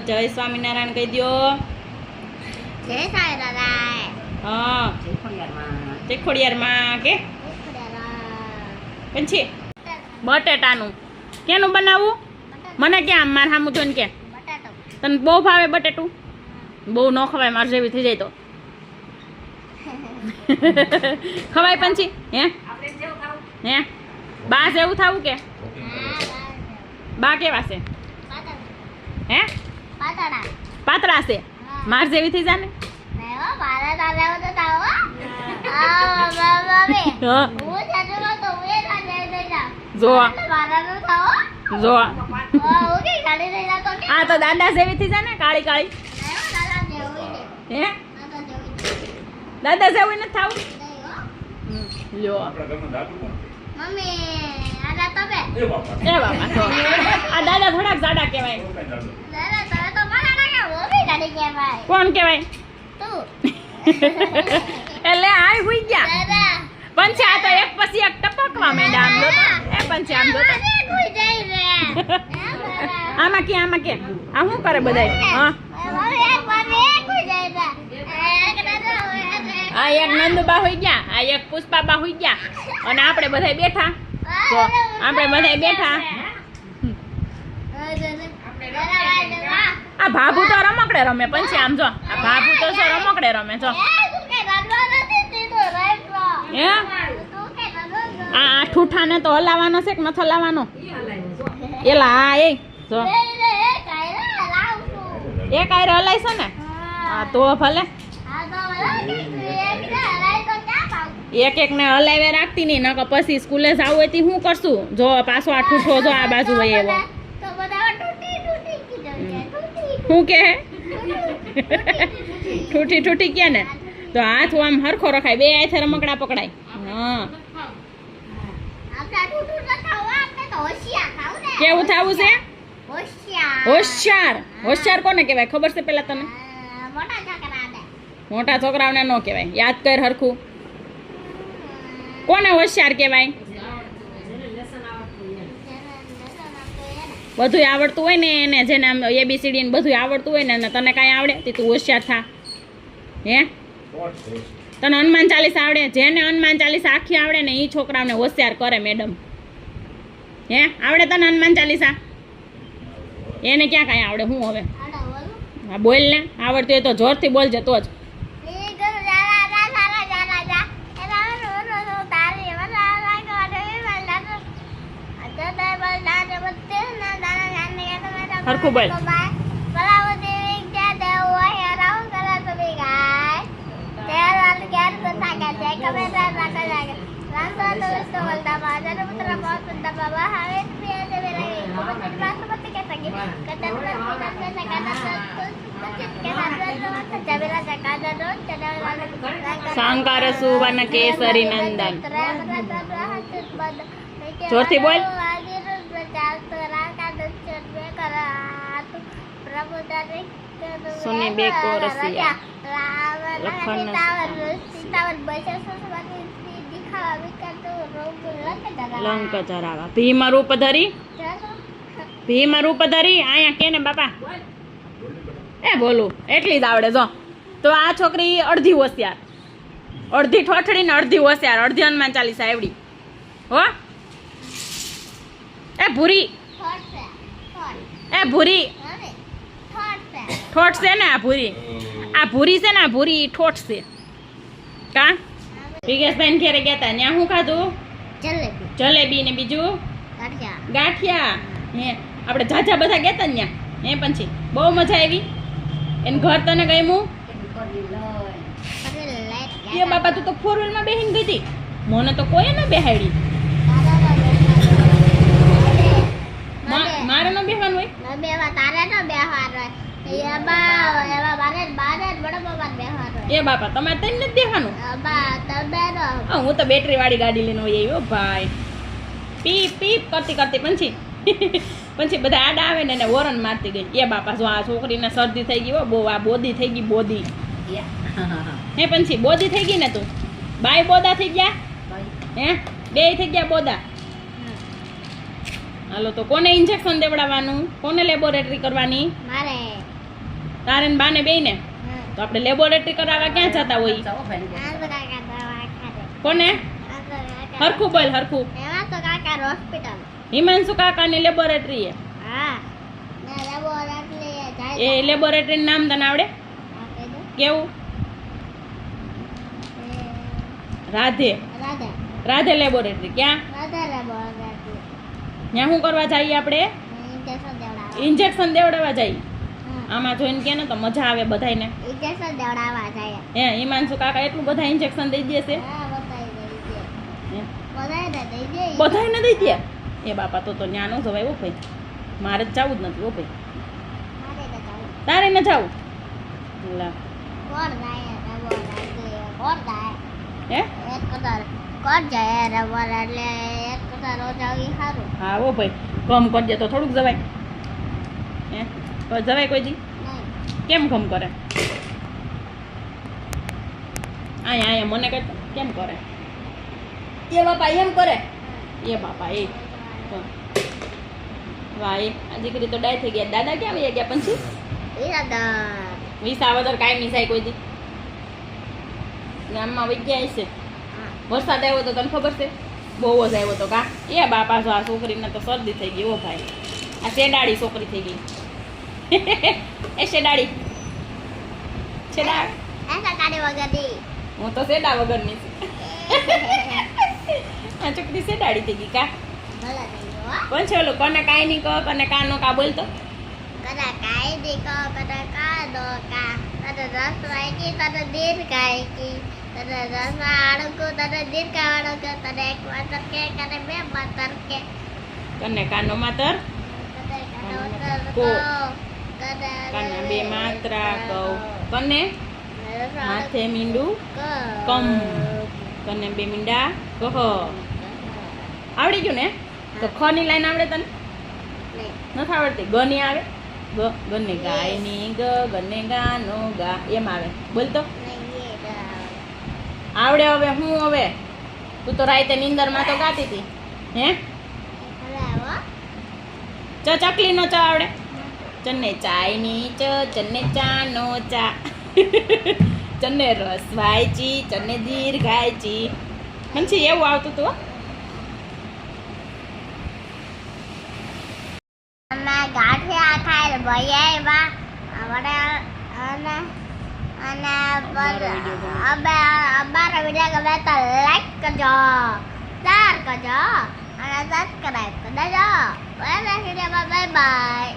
જય સ્વામિનારાયણ કહી દો. જય સ્વામિનારાયણ. હા જય ખોડિયારમાં કે પછી બટેટાનું કેનું બનાવવું મને ક્યાં મારે સામું જોઈને કે બટાટો. તને બહુ ભાવે બટેટું? બહુ ન ખવાય, મારે જેવી થઈ જાય તો ખવાય પંછી હે બા જેવું થવું કે બા કેવા છે હે પાતળા છે માર જેવી થઈ જાને જો જો આ તો દાદા જેવી થઈ જાને કાળી કાળી હે દાદા જેવું નથી થાવું લ્યો એ બાપા તો આ દાદા થોડાક જાડા કહેવાય. કોણ કહેવાય? એટલે આય હુઈ ગયા પંચે આ તો એક પછી એક ટપકવા માંડ્યા આમ જો એ પંચે આમ જો આમાં કે આ શું કરે બધાય? હા આ એક નંદુબા હોઈ ગયા, આ એક પુષ્પાબા હોઈ ગયા અને આપણે બધા બેઠા. તો આપણે બધા બેઠા. આ ભાભુ તો રમકડે રમે પંચે આમ જો આ ભાભુ તો છે રમકડે રમે જો હે આ ઠૂઠાને તો હલાવવાનો છે કે નથી હલાવવાનો? એલા હા એ જો એ કાયરે હલાય છે ને? હા તો ભલે એક એક ને હલાવે રાખતી નહીં નકર પછી સ્કૂલે જવું હોય તો શું કરશું? જો પાછો આ ઠૂઠો જો આ બાજુ હોય એવો શું કે ઠૂઠી ઠૂઠી કે ને તો હાથ આમ હરખો રખાય, બે હાથે રમકડા પકડાય. હા કેવું થવું છે? હોશિયાર. હોશિયાર કોને કહેવાય ખબર છે પેલા તને? મોટા છોકરાઓને ન કહેવાય, યાદ કર હરખું. કોને હોશિયાર કહેવાય? બધું આવડતું હોય ને એને, જેને આમ ABCD ને બધું આવડતું હોય ને તને કાંઈ આવડે તે તું હોશિયાર થા. હે તને હનુમાન ચાલીસા આવડે? જેને હનુમાન ચાલીસા આખી આવડે ને એ છોકરાઓને હોશિયાર કરે મેડમ. હે આવડે તને હનુમાન ચાલીસા? એને ક્યાં કાંઈ આવડે? હું હવે હા બોલ ને, આવડતું હોય તો જોરથી બોલજે તો જ. હરખું બોલ. શંકર સુવર્ણ કેસરી નંદન. જોરથી બોલ. સુની બેકો રસિયા લંક ચરાવા ભીમ રૂપ ધરી આયા કે ને બાપા એ બોલું એટલી જ આવડે જો. તો આ છોકરી અડધી હોશિયાર, અડધી ઠોઠડી ને અડધી હોશિયાર, અડધી હનુમાન ચાલીસા આવડી હો. એ ભૂરી ઠોઠ છે ને આ ભૂરી છે ને આ ભૂરી ઠોઠ છે કા? વિકેશભાઈ ને ઘેરે ગયા તા ત્યાં શું ખાધું? જલેબી ને બીજું ગાંઠિયા. હે આપણે જાજા બધા ગયા તા ત્યાં હે પછી બહુ મજા આવી. એને ઘર તને ગમ્યું? એ બાપા તું તો 4 વ્હીલમાં બેહીને ગઈ હતી, મને તો કોઈ ન બેહાડી. મારે ન બેહવાનું હોય? એ બાપા તમારે તને નથી બેહવાનું? હું તો બેટરી વાળી ગાડી લઈને હોય આવ્યો ભાઈ. પીપ પીપ કરતી કરતી પછી બધા આડા આવે ને એને વોરન મારતી ગઈ. એ બાપા જો આ છોકરીને શરદી થઈ ગઈ હો બહુ, આ બોદી થઈ ગઈ બોદી. હે પછી બોદી થઈ ગઈ ને તું? બાય બોદા થઈ ગયા હે? બે થઈ ગયા બોદા. હાલો તો કોને ઇન્જેક્શન દેવડાવવાનું, કોને લેબોરેટરી કરવાની? મારે તારે ને બાને બેયને. હા. તો આપણે લેબોરેટરી કરાવવા ક્યાં જતા હોય? આંધો કાકા દવાખાને. કોને? આંધો કાકા. હરખું બોલ, હરખું. એમાં તો કાકા હોસ્પિટલ. હિમાંશુ કાકાની લેબોરેટરી એ. હા ને લેબોરેટરી જાય એ લેબોરેટરી નામ તને આવડે? આપે દો કેવું? રાધે. રાધા રાધે લેબોરેટરી. ક્યાં? રાધા લેબોરેટરી ત્યાં શું કરવા જઈએ આપણે? ઇન્જેક્શન દેવડાવવા. ઇન્જેક્શન દેવડાવવા જઈએ. હા. આમાં જોઈને કે ને તો મજા આવે બધાયને. ઇન્જેક્શન દેવડાવવા જાય. હે હિમાંશુ કાકા એટલું બધા ઇન્જેક્શન દઈ દેશે? હા બતાવી દઈ દે. હે? બધાને દઈ દે. બધાયને દઈ દે? એ બાપા તો ન્યા નો જવાય હો ભાઈ. મારે જ જવું જ નથી હો ભાઈ. મારે તો જાવું. તારે ન જાવું? લા. કોણ જાય લેબોરેટરી? કોણ જાય? હે? એક કદાર કોણ જાય લેબોરેટરી? એક કદાર રોજ આવી સારું. હા હો ભાઈ. ગમ કરી દે તો થોડુંક જવાય. હે? તો જવાય કોઈ જી? નહીં. કેમ ગમ કરે? આયા આયા મને કહે તો કેમ કરે? એ બાપા એમ કરે? એ બાપા એ તો. વાહ એ આ દીકરી તો ડાય થઈ ગયા. દાદા ક્યાં વયા ગયા પછી? ઈરાદા. વિસાવદર કાંઈ નહીં થાય કોઈ દી. ગામમાં વહી ગયા હશે. હા. વરસાદ આવ્યો તો તને ખબર છે? બહુ જ આવ્યો તો કા? એ બાપા જો આ છોકરીને તો શરદી થઈ ગઈ. ઓ ભાઈ આ શેડાળી છોકરી થઈ ગઈ. એ શેડાળી શેડા એસા કાઢી વગરની. હું તો શેડા વગરની છું. આ છોકરી શેડાળી થઈ ગઈ કા? ભલે નહીં હો. કોણ છે ઓલું? કોને કાંઈ નહીં કહો, કોને કા નો કા બોલતો? કદા કાઈ દીકો કદા કા દો કા તને રસ વાઈકી તને દીર કાઈકી તને રસ આડકો તને દીર કાડકો તને એક માતર કે કને બે માતર કે કને કાનો માતર કને કાનો માતર કો. કને કાને બે માત્રા કહું. કને માથે મીંડું કમ. કને બે મીંડા કહ. આવડી ગયું ને? તો ખ ની લાઈન આવડે તને? નથી આવડતી? ગ ની આવે? ગ ગને ગાય ની ગ ગને ગા નો ગા એમ આવે. બોલ તો. આવડે હવે હું હવે? તું તો રાતે નીંદરમાં તો ગાતી હતી. હે? ચકલી નો ચ આવડે? ચને ચાય ની ચ ચને ચા નો ચા. ચને રસ વાયચી ચને દીર્ઘાયચી. હંછી એવું આવતું હતું હો. ગાંઠિયા ખાય ભૈયા બા આપણે અને અને અમારા વિડીયો ગમે તો લાઈક કરજો, શેર કરજો અને સબસ્ક્રાઈબ કરી દેજો. Bye bye.